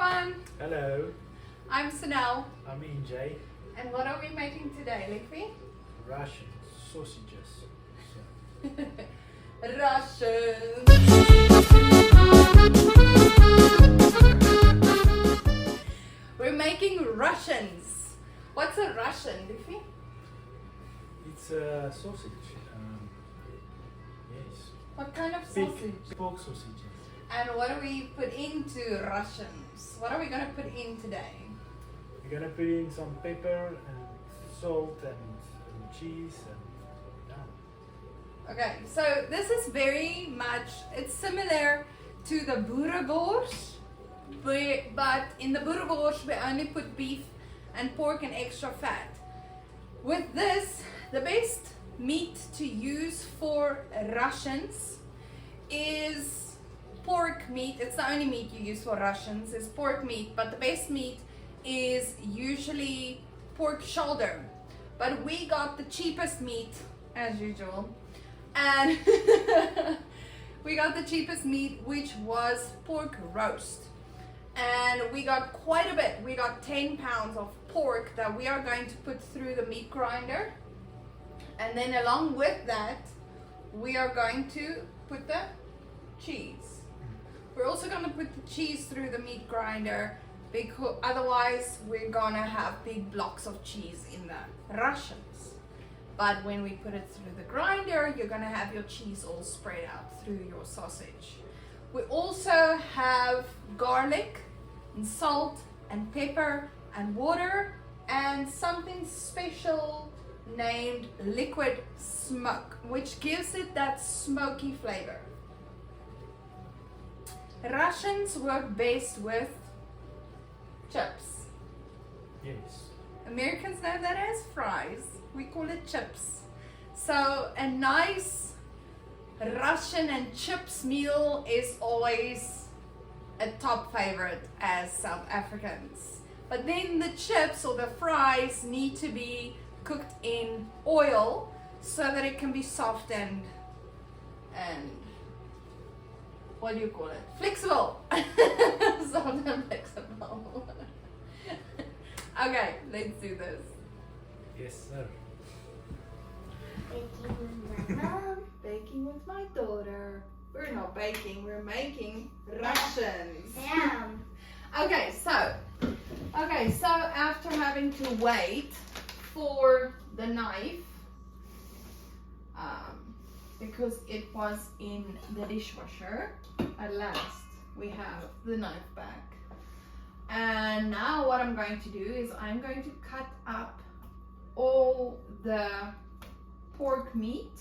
everyone. Hello, I'm Sunel. I'm Injay. And what are we making today, Liffy? Russian sausages. So, Russians. We're making Russians. What's a Russian, Liffy? it's a sausage. Yes. What kind of Pig, sausage? pork sausages. And what do we put into Russians? What are we going to put in today? We're gonna put in some pepper and salt and cheese and yeah. Okay, so this is very much, it's similar to the boerewors, but in the boerewors we only put beef and pork and extra fat. With this, the best meat to use for Russians is pork meat. It's the only meat you use for Russians is pork meat, but the best meat is usually pork shoulder. But we got the cheapest meat as usual, and we got the cheapest meat, which was pork roast. And we got quite a bit. We got 10 pounds of pork that we are going to put through the meat grinder. And then along with that, we are going to put the cheese. We're also going to put the cheese through the meat grinder, because otherwise we're gonna have big blocks of cheese in the Russians. But when we put it through the grinder, you're gonna have your cheese all spread out through your sausage. We also have garlic and salt and pepper and water and something special named liquid smoke, which gives it that smoky flavor. Russians work best with chips. Yes. Americans know that as fries. We call it chips. So a nice Russian and chips meal is always a top favorite as South Africans. But then the chips or the fries need to be cooked in oil so that it can be soft and what do you call it? Flexible. Soft and flexible. Okay, let's do this. Yes, sir. Baking with my mom. Baking with my daughter. We're not baking, we're making Russians. Sam. Okay, so after having to wait for the knife, because it was in the dishwasher, at last we have the knife back. And now what I'm going to do is I'm going to cut up all the pork meat.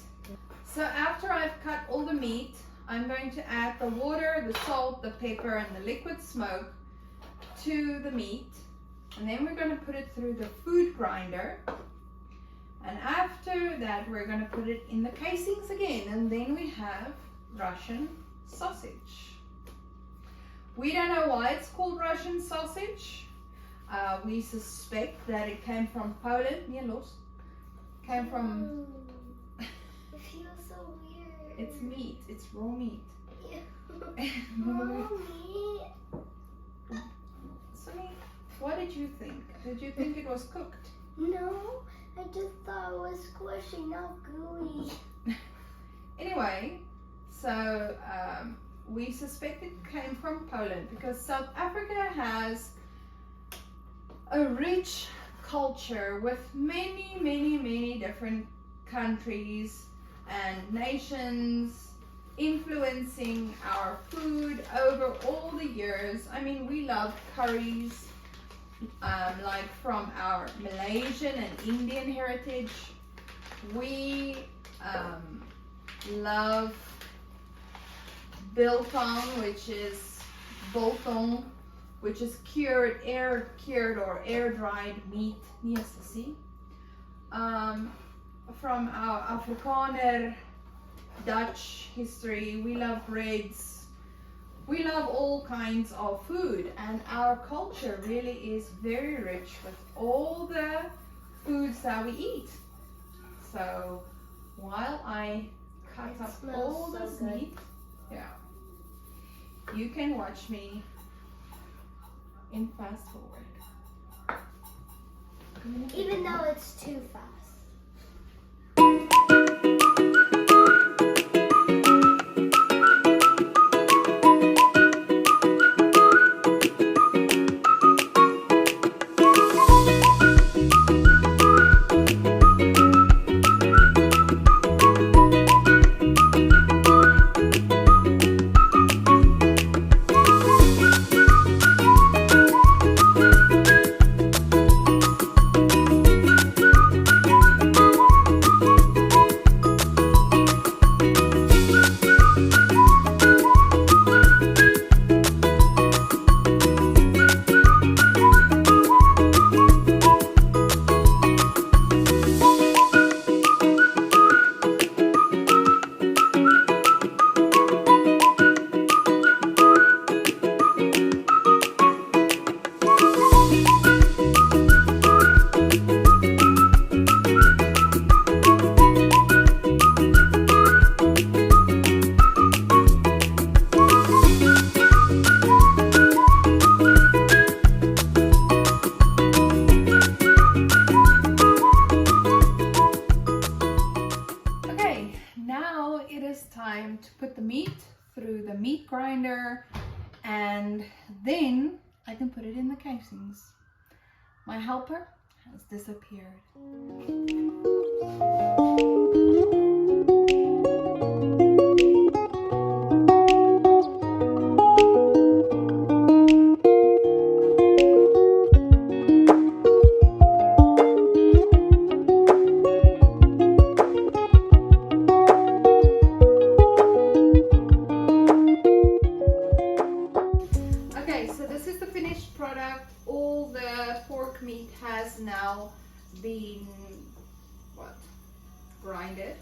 So after I've cut all the meat, I'm going to add the water, the salt, the pepper, and the liquid smoke to the meat. And then we're going to put it through the food grinder. And after that, we're going to put it in the casings again. And then we have Russian sausage. We don't know why it's called Russian sausage. We suspect that it came from Poland. Came from... It feels so weird. It's meat. It's raw meat. Mommy. Sonny, what did you think? Did you think it was cooked? No, I just thought it was squishy, not gooey. Anyway, so we suspect it came from Poland because South Africa has a rich culture with many different countries and nations influencing our food over all the years. I mean, we love curries, like from our Malaysian and Indian heritage. We love biltong, which is biltong, which is cured, air cured or air dried meat. Yes, see. From our Afrikaner Dutch history, we love breads. We love all kinds of food, and our culture really is very rich with all the foods that we eat. So while I cut It up smells all so this good. meat, yeah, you can watch me in fast forward. Even though it's too fast. Time to put the meat through the meat grinder, and then I can put it in the casings. My helper has disappeared. All the pork meat has now been grinded,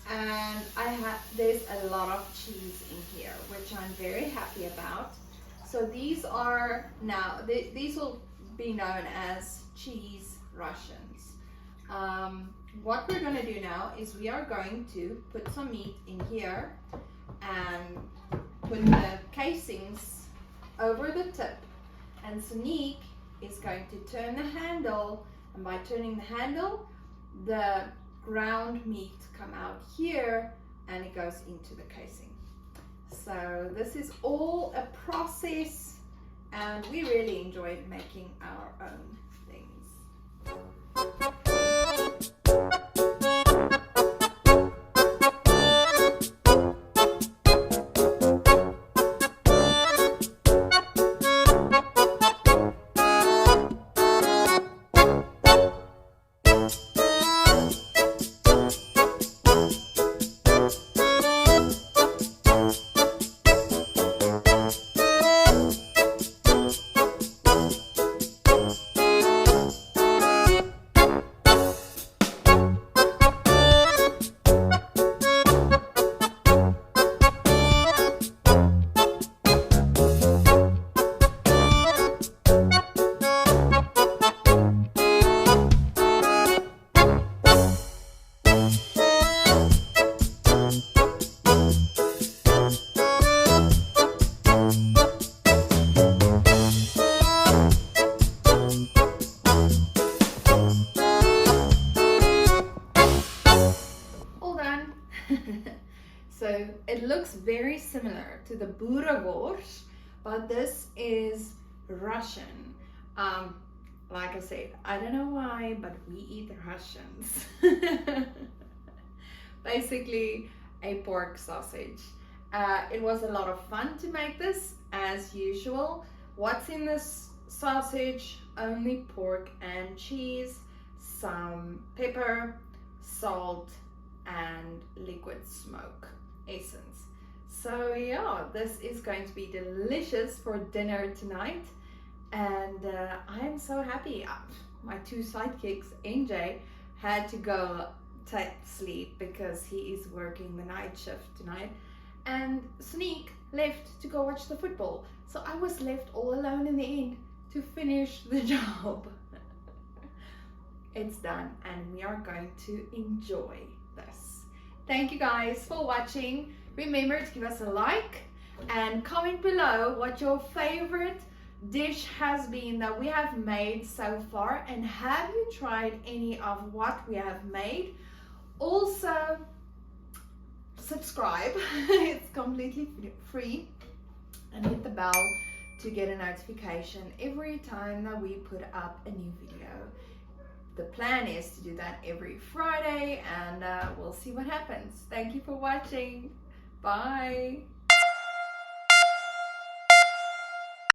and there's a lot of cheese in here, which I'm very happy about. So these are now these will be known as cheese Russians. What we're going to do now is we are going to put some meat in here and put the casings over the tip. And Sonique is going to turn the handle, and by turning the handle, the ground meat come out here and it goes into the casing. So this is all a process, and we really enjoyed making our own things. So it looks very similar to the Boerewors, but this is Russian. Like I said, I don't know why, but we eat Russians. Basically a pork sausage. It was a lot of fun to make this, as usual. What's in this sausage? Only pork and cheese, some pepper, salt, and liquid smoke essence. So yeah, this is going to be delicious for dinner tonight, and I'm so happy. My two sidekicks, NJ, had to go take sleep because he is working the night shift tonight, and Sonique left to go watch the football. So I was left all alone in the end to finish the job. It's done, and we are going to enjoy this. Thank you guys for watching. Remember to give us a like and comment below what your favorite dish has been that we have made so far, and have you tried any of what we have made? Also, subscribe. It's completely free, and hit the bell to get a notification every time that we put up a new video. The plan is to do that every Friday, and we'll see what happens. Thank you for watching. Bye.